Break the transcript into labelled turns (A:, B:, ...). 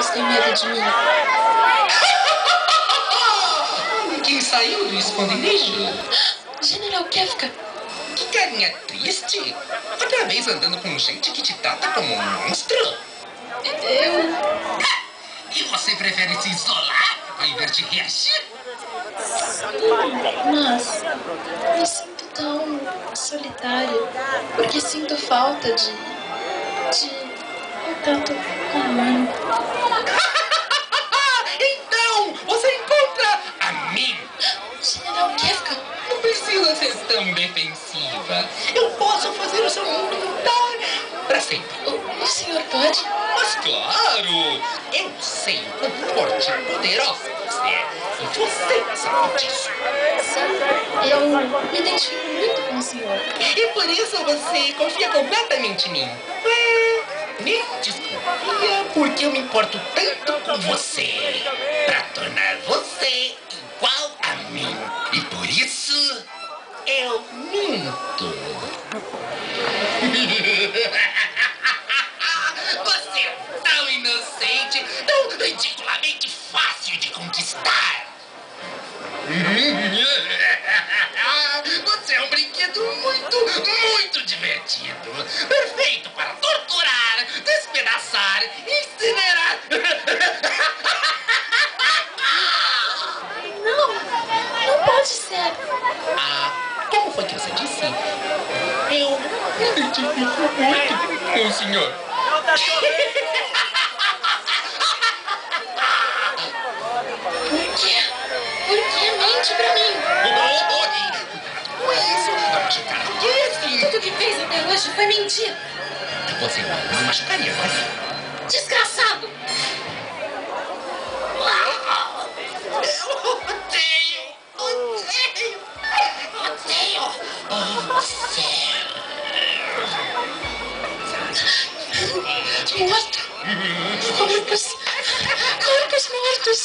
A: senhores têm medo de mim?
B: Quem saiu do esconderijo?
A: General Kefka.
B: Que carinha triste. Outra vez andando com gente que te trata como um monstro. E você prefere se isolar ao invés de reagir?
A: Mas me sinto tão solitária porque sinto falta de contato humano.
B: Então, você encontra a mim.
A: General Kefka.
B: Não precisa ser tão defensiva. Eu posso fazer o seu mundo mudar para sempre.
A: O senhor pode?
B: Mas claro, eu sei o quão forte e poderosa você é. E você sabe disso.
A: Sim, eu me identifico muito com o senhor.
B: E por isso você confia completamente em mim. Me desconfia porque eu me importo tanto com você. Pra tornar você igual a mim. E por isso, eu minto. Você é tão inocente, tão ridiculamente fácil de conquistar. Você é um brinquedo muito divertido. Perfeito para torturar, despedaçar, incinerar.
A: Não pode ser.
B: Como foi que você disse? Eu me identifico muito com o senhor.
A: Por que mente pra mim?
B: Com isso, vai machucar alguém.
A: Tudo que fez até hoje foi mentira.
B: Você não me machucaria, mas...
A: Desgraçado! Morto! Corpos mortos!